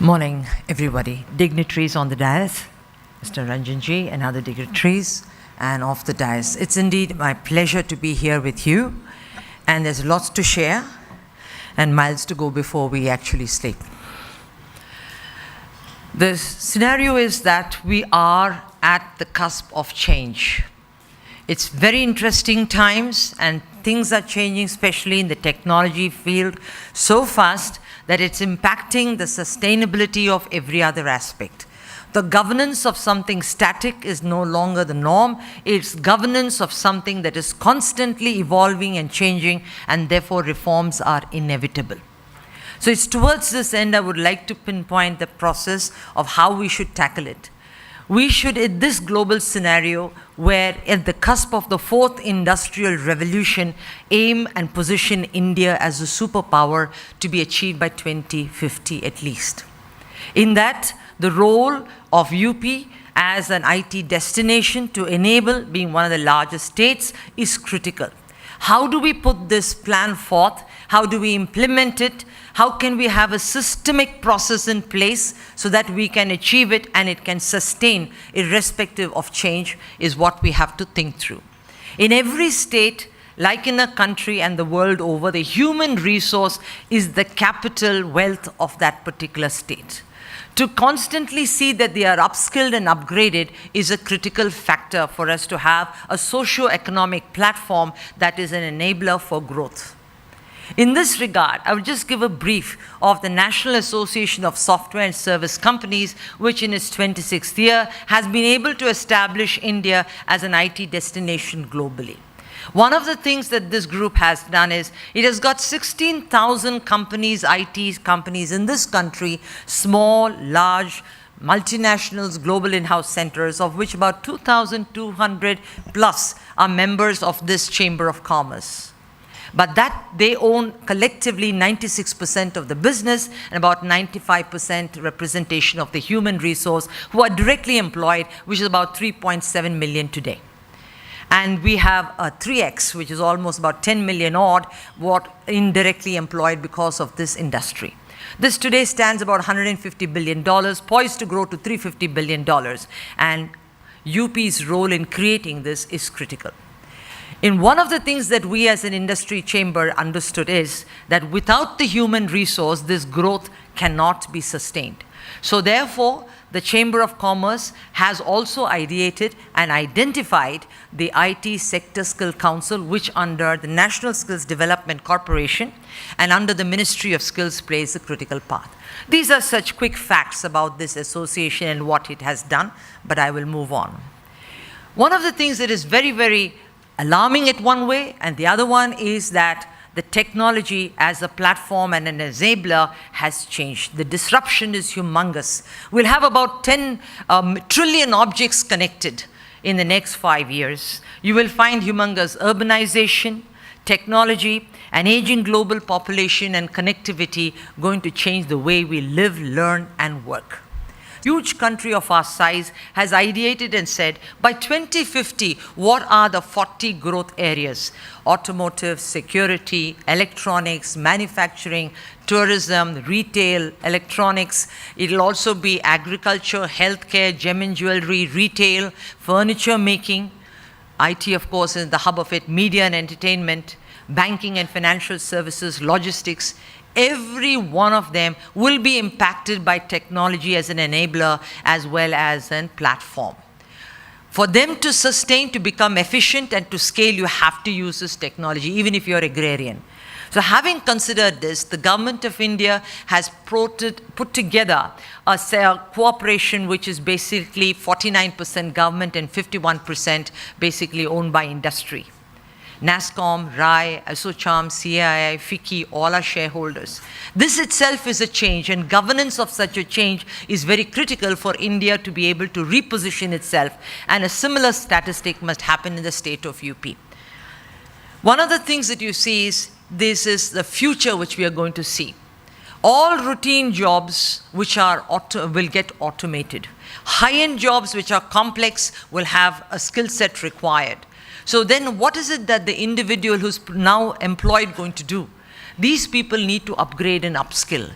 Morning, everybody. Dignitaries on the dais, Mr. Ranjanji and other dignitaries, and off the dais. It's indeed my pleasure to be here with you, and there's lots to share and miles to go before we actually sleep. The scenario is that we are at the cusp of change. It's very interesting times, and things are changing, especially in the technology field, so fast that it's impacting the sustainability of every other aspect. The governance of something static is no longer the norm. It's governance of something that is constantly evolving and changing, and therefore reforms are inevitable. So it's towards this end I would like to pinpoint the process of how we should tackle it. We should, in this global scenario, where at the cusp of the fourth industrial revolution, aim and position India as a superpower to be achieved by 2050 at least. In that, the role of UP as an IT destination to enable being one of the largest states is critical. How do we put this plan forth? How do we implement it? How can we have a systemic process in place so that we can achieve it and it can sustain irrespective of change is what we have to think through. In every state, like in a country and the world over, the human resource is the capital wealth of that particular state. To constantly see that they are upskilled and upgraded is a critical factor for us to have a socio-economic platform that is an enabler for growth. In this regard, I will just give a brief of the National Association of Software and Service Companies, which in its 26th year has been able to establish India as an IT destination globally. One of the things that this group has done is it has got 16,000 companies, IT companies in this country, small, large, multinationals, global in-house centers, of which about 2,200 plus are members of this Chamber of Commerce. But that they own collectively 96% of the business and about 95% representation of the human resource who are directly employed, which is about 3.7 million today. And we have a 3x, which is almost about 10 million odd, what indirectly employed because of this industry. This today stands about $150 billion, poised to grow to $350 billion. And UP's role in creating this is critical. In one of the things that we as an industry chamber understood is that without the human resource, this growth cannot be sustained. So therefore, the Chamber of Commerce has also ideated and identified the IT Sector Skill Council, which under the National Skills Development Corporation and under the Ministry of Skills plays a critical part. These are such quick facts about this association and what it has done, but I will move on. One of the things that is very, very alarming it one way, and the other one is that the technology as a platform and an enabler has changed. The disruption is humongous. We'll have about 10 trillion objects connected in the next 5 years. You will find humongous urbanization, technology, an aging global population and connectivity going to change the way we live, learn, and work. Huge country of our size has ideated and said, by 2050, what are the 40 growth areas? Automotive, security, electronics, manufacturing, tourism, retail, electronics. It'll also be agriculture, healthcare, gem and jewelry, retail, furniture making. IT, of course, is the hub of it, media and entertainment, banking and financial services, logistics. Every one of them will be impacted by technology as an enabler as well as a platform. For them to sustain, to become efficient and to scale, you have to use this technology, even if you're agrarian. So having considered this, the government of India has put together a cooperation which is basically 49% government and 51% basically owned by industry. NASSCOM, RAI, ASSOCHAM, CAI, FICCI, all are shareholders. This itself is a change, and governance of such a change is very critical for India to be able to reposition itself, and a similar statistic must happen in the state of UP. One of the things that you see is this is the future which we are going to see. All routine jobs which are will get automated. High-end jobs which are complex will have a skill set required. So then what is it that the individual who's now employed going to do? These people need to upgrade and upskill.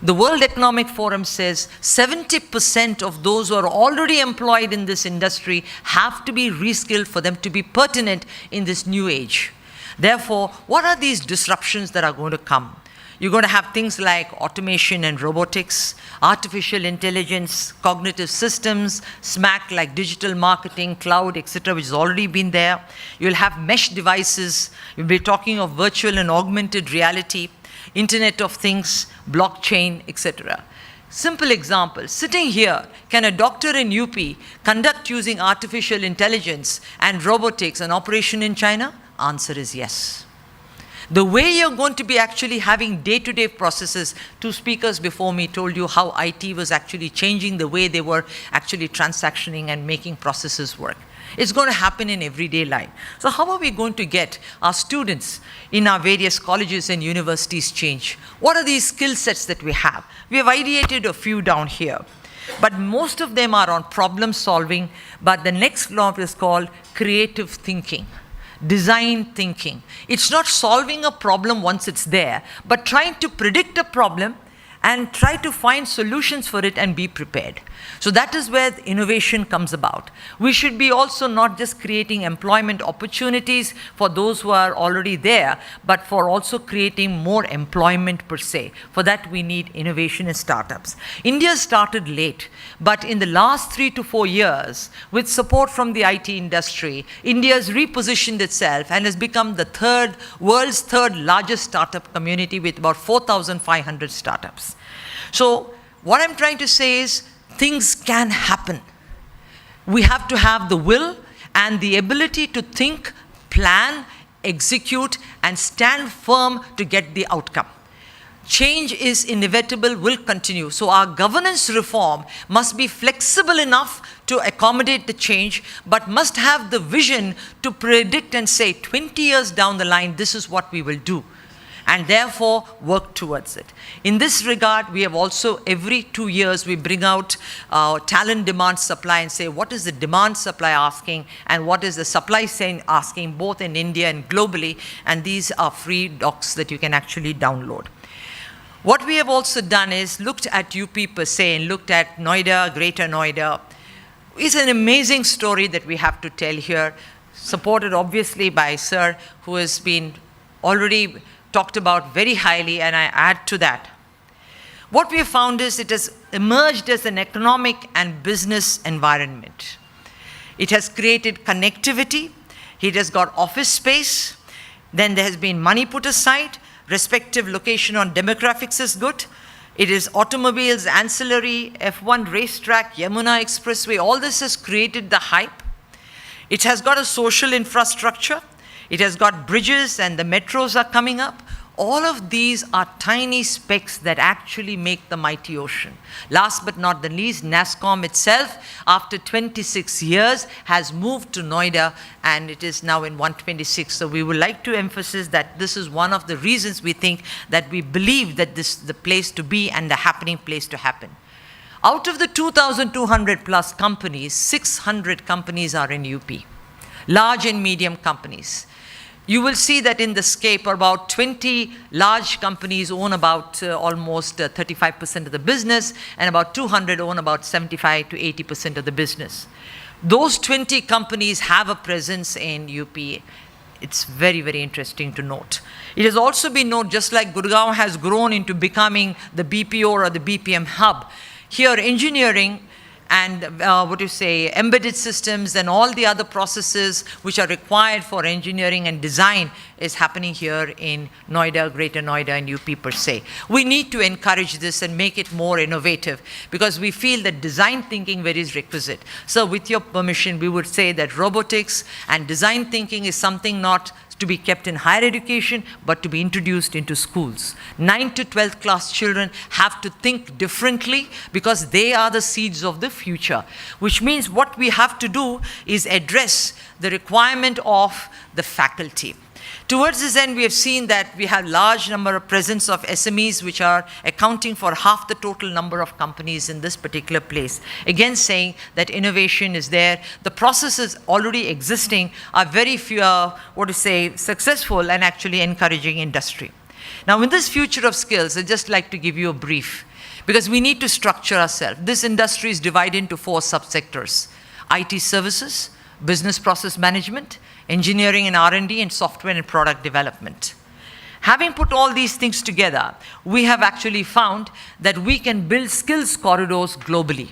The World Economic Forum says 70% of those who are already employed in this industry have to be reskilled for them to be pertinent in this new age. Therefore, what are these disruptions that are going to come? You're going to have things like automation and robotics, artificial intelligence, cognitive systems, SMAC like digital marketing, cloud, etc., which has already been there. You'll have mesh devices. You'll be talking of virtual and augmented reality, Internet of Things, blockchain, etc. Simple example, sitting here, can a doctor in UP conduct using artificial intelligence and robotics an operation in China? Answer is yes. The way you're going to be actually having day-to-day processes, two speakers before me told you how IT was actually changing the way they were actually transactioning and making processes work. It's going to happen in everyday life. So how are we going to get our students in our various colleges and universities change? What are these skill sets that we have? We have ideated a few down here, but most of them are on problem solving, but the next law is called creative thinking. Design thinking. It's not solving a problem once it's there, but trying to predict a problem and try to find solutions for it and be prepared. So that is where the innovation comes about. We should be also not just creating employment opportunities for those who are already there, but for also creating more employment per se. For that we need innovation and startups. India started late, but in the last 3 to 4 years, with support from the IT industry, India has repositioned itself and has become the world's third largest startup community with about 4,500 startups. So what I'm trying to say is, things can happen. We have to have the will and the ability to think, plan, execute, and stand firm to get the outcome. Change is inevitable, will continue. So our governance reform must be flexible enough to accommodate the change, but must have the vision to predict and say, 20 years down the line, this is what we will do, and therefore work towards it. In this regard, we have also, every 2 years, we bring out talent, demand, supply, and say, what is the demand supply asking, and what is the supply saying asking, both in India and globally, and these are free docs that you can actually download. What we have also done is looked at UP per se, and looked at Noida, Greater Noida. It's an amazing story that we have to tell here, supported obviously by Sir, who has been already talked about very highly, and I add to that. What we have found is it has emerged as an economic and business environment. It has created connectivity, it has got office space, then there has been money put aside, respective location on demographics is good, it is automobiles, ancillary, F1 racetrack, Yamuna Expressway, all this has created the hype. It has got a social infrastructure, it has got bridges, and the metros are coming up. All of these are tiny specks that actually make the mighty ocean. Last but not the least, NASSCOM itself, after 26 years, has moved to Noida, and it is now in 126. So we would like to emphasize that this is one of the reasons we think that we believe that this is the place to be and the happening place to happen. Out of the 2,200 plus companies, 600 companies are in UP, large and medium companies. You will see that in the scape, about 20 large companies own about almost 35% of the business, and about 200 own about 75 to 80% of the business. Those 20 companies have a presence in UP. It's very, very interesting to note. It has also been noted, just like Gurgaon has grown into becoming the BPO or the BPM hub, here engineering and embedded systems and all the other processes which are required for engineering and design is happening here in Noida, Greater Noida, and UP per se. We need to encourage this and make it more innovative, because we feel that design thinking is requisite. So with your permission, we would say that robotics and design thinking is something not to be kept in higher education, but to be introduced into schools. 9th to 12th class children have to think differently, because they are the seeds of the future, which means what we have to do is address the requirement of the faculty. Towards this end, we have seen that we have large number of presence of SMEs, which are accounting for half the total number of companies in this particular place. Again, saying that innovation is there. The processes already existing are very few, successful and actually encouraging industry. Now, in this future of skills, I'd just like to give you a brief. because we need to structure ourselves. This industry is divided into 4 subsectors: IT services, business process management, engineering and R&D, and software and product development. Having put all these things together, we have actually found that we can build skills corridors globally.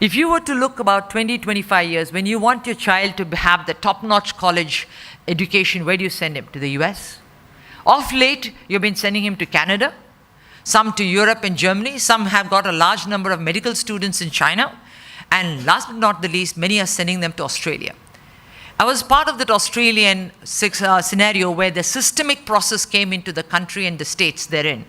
If you were to look about 20, 25 years, when you want your child to have the top-notch college education, where do you send him? To the US? Of late, you've been sending him to Canada, some to Europe and Germany, some have got a large number of medical students in China, and last but not the least, many are sending them to Australia. I was part of that Australian scenario where the systemic process came into the country and the states therein,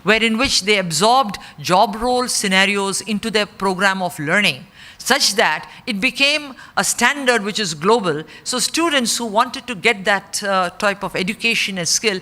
wherein which they absorbed job role scenarios into their program of learning, such that it became a standard which is global. So students who wanted to get that type of education and skill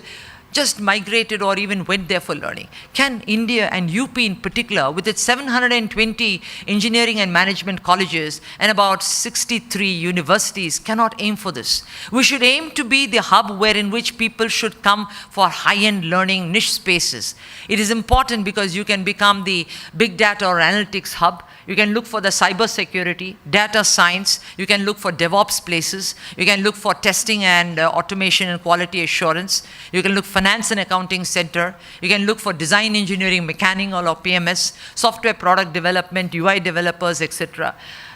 just migrated or even went there for learning. Can India and UP in particular, with its 720 engineering and management colleges and about 63 universities, cannot aim for this? We should aim to be the hub wherein which people should come for high-end learning niche spaces. It is important because you can become the big data or analytics hub. You can look for the cybersecurity, data science. You can look for DevOps places. You can look for testing and automation and quality assurance. You can look finance and accounting center. You can look for design engineering, mechanical or PMS, software product development, UI developers, etc.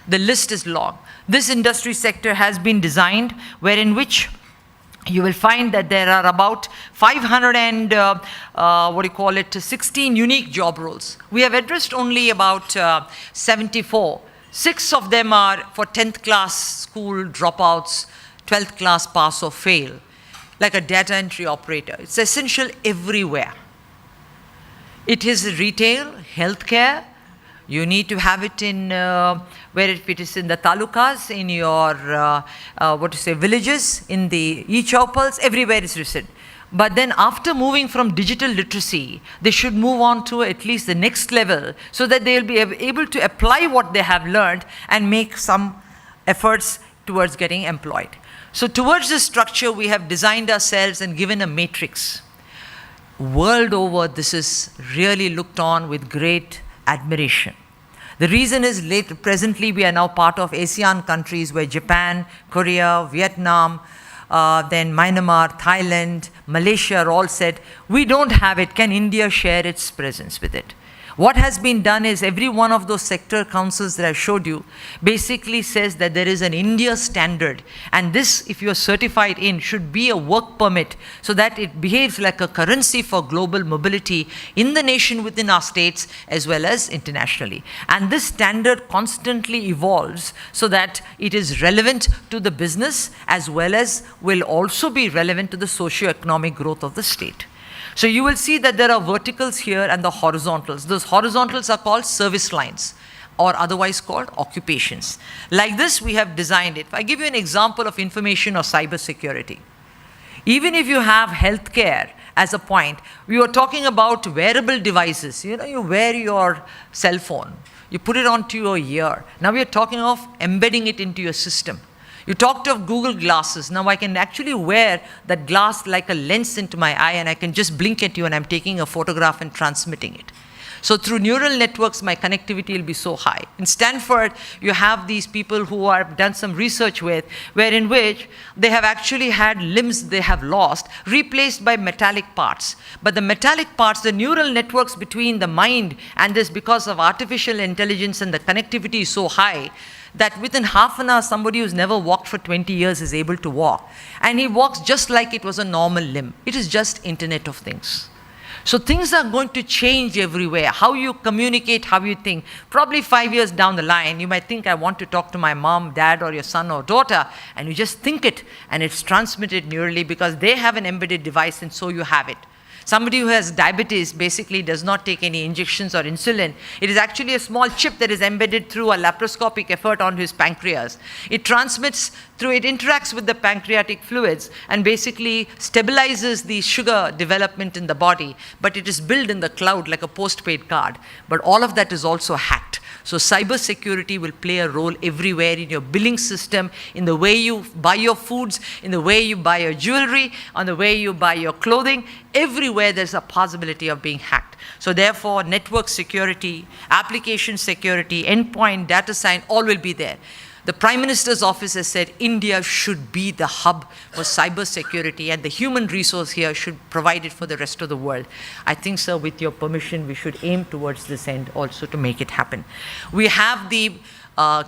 The list is long. This industry sector has been designed wherein which you will find that there are about 16 unique job roles. We have addressed only about 74. 6 of them are for 10th class school dropouts, 12th class pass or fail, like a data entry operator. It's essential everywhere. It is retail, healthcare. You need to have it in, if it is in the talukas, in your, villages, in the e-chowpals, everywhere is written. But then after moving from digital literacy, they should move on to at least the next level so that they will be able to apply what they have learned and make some efforts towards getting employed. So towards this structure, we have designed ourselves and given a matrix. World over, this is really looked on with great admiration. The reason is presently we are now part of ASEAN countries where Japan, Korea, Vietnam, then Myanmar, Thailand, Malaysia are all said, we don't have it, can India share its presence with it? What has been done is every one of those sector councils that I showed you basically says that there is an India standard, and this, if you are certified in, should be a work permit so that it behaves like a currency for global mobility in the nation within our states as well as internationally. And this standard constantly evolves so that it is relevant to the business as well as will also be relevant to the socio-economic growth of the state. So you will see that there are verticals here and the horizontals. Those horizontals are called service lines or otherwise called occupations. Like this, we have designed it. If I give you an example of information or cybersecurity, even if you have healthcare as a point, we were talking about wearable devices. You know, you wear your cell phone, you put it onto your ear. Now we are talking of embedding it into your system. You talked of Google glasses. Now I can actually wear that glass like a lens into my eye and I can just blink at you and I'm taking a photograph and transmitting it. So through neural networks, my connectivity will be so high. In Stanford, you have these people who are done some research with, wherein which they have actually had limbs they have lost, replaced by metallic parts. But the metallic parts, the neural networks between the mind and this, because of artificial intelligence and the connectivity is so high, that within half an hour, somebody who's never walked for 20 years is able to walk. And he walks just like it was a normal limb. It is just Internet of Things. So things are going to change everywhere. How you communicate, how you think. Probably 5 years down the line, you might think, I want to talk to my mom, dad, or your son or daughter, and you just think it, and it's transmitted neurally because they have an embedded device, and so you have it. Somebody who has diabetes basically does not take any injections or insulin. It is actually a small chip that is embedded through a laparoscopic effort onto his pancreas. It transmits through, it interacts with the pancreatic fluids and basically stabilizes the sugar development in the body, but it is built in the cloud like a postpaid card. But all of that is also hacked. So cybersecurity will play a role everywhere in your billing system, in the way you buy your foods, in the way you buy your jewelry, on the way you buy your clothing. Everywhere there's a possibility of being hacked. So therefore, network security, application security, endpoint, data science, all will be there. The Prime Minister's office has said India should be the hub for cybersecurity, and the human resource here should provide it for the rest of the world. I think, sir, with your permission, we should aim towards this end also to make it happen. We have the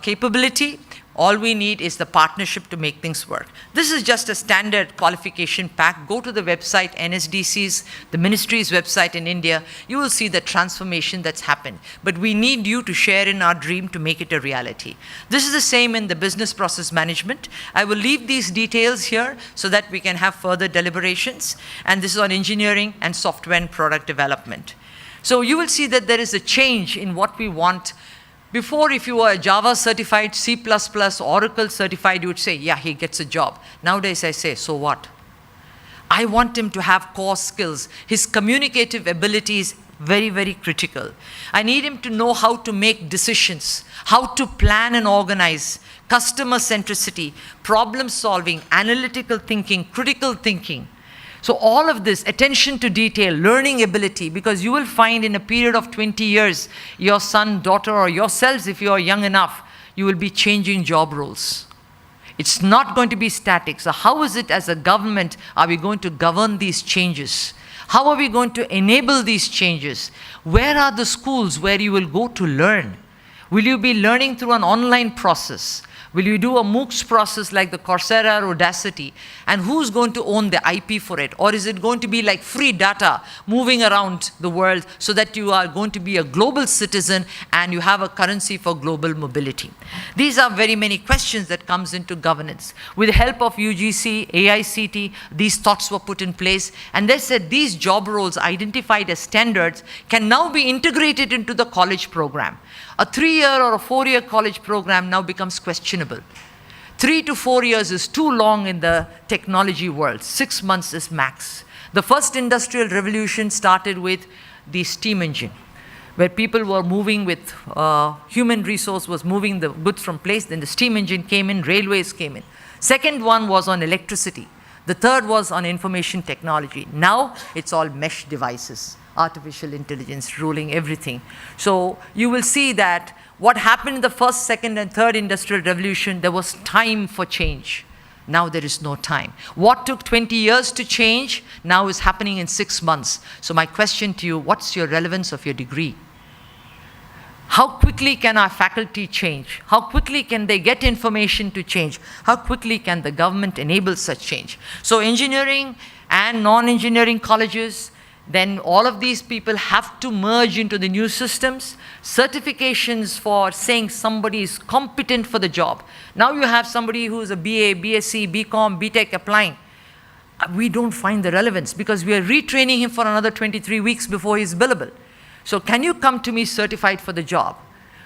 capability. All we need is the partnership to make things work. This is just a standard qualification pack. Go to the website, NSDC's, the ministry's website in India. You will see the transformation that's happened. But we need you to share in our dream to make it a reality. This is the same in the business process management. I will leave these details here so that we can have further deliberations. And this is on engineering and software and product development. So you will see that there is a change in what we want. Before, if you were a Java certified, C++, Oracle certified, you would say, yeah, he gets a job. Nowadays, I say, so what? I want him to have core skills. His communicative ability is very, very critical. I need him to know how to make decisions, how to plan and organize, customer centricity, problem solving, analytical thinking, critical thinking. So all of this, attention to detail, learning ability, because you will find in a period of 20 years, your son, daughter, or yourselves, if you are young enough, you will be changing job roles. It's not going to be static. So how is it as a government are we going to govern these changes? How are we going to enable these changes? Where are the schools where you will go to learn? Will you be learning through an online process? Will you do a MOOCs process like the Coursera or Audacity? And who's going to own the IP for it? Or is it going to be like free data moving around the world so that you are going to be a global citizen and you have a currency for global mobility? These are very many questions that comes into governance. With the help of UGC, AICT, these thoughts were put in place. And they said these job roles identified as standards can now be integrated into the college program. A 3-year or a 4-year college program now becomes questionable. 3 to 4 years is too long in the technology world. 6 months is max. The first industrial revolution started with the steam engine, where people were moving with, human resource was moving the goods from place, then the steam engine came in, railways came in. Second one was on electricity. The third was on information technology. Now it's all mesh devices. Artificial intelligence ruling everything. So you will see that what happened in the first, second, and third industrial revolution, there was time for change. Now there is no time. What took 20 years to change now is happening in 6 months. So my question to you, what's your relevance of your degree? How quickly can our faculty change? How quickly can they get information to change? How quickly can the government enable such change? So engineering and non-engineering colleges, then all of these people have to merge into the new systems. Certifications for saying somebody is competent for the job. Now you have somebody who is a BA, BSc, BCom, BTech applying. We don't find the relevance because we are retraining him for another 23 weeks before he's billable. So can you come to me certified for the job?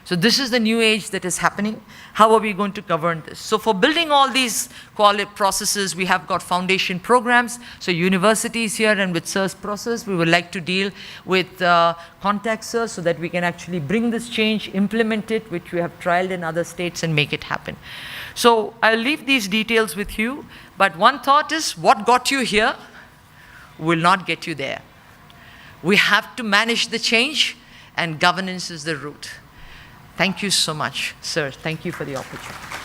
So this is the new age that is happening. How are we going to govern this? So for building all these processes, we have got foundation programs. So universities here and with SIRS process, we would like to deal with contact SIRS so that we can actually bring this change, implement it, which we have trialed in other states and make it happen. So I'll leave these details with you. But one thought is what got you here will not get you there. We have to manage the change and governance is the root. Thank you so much, sir. Thank you for the opportunity.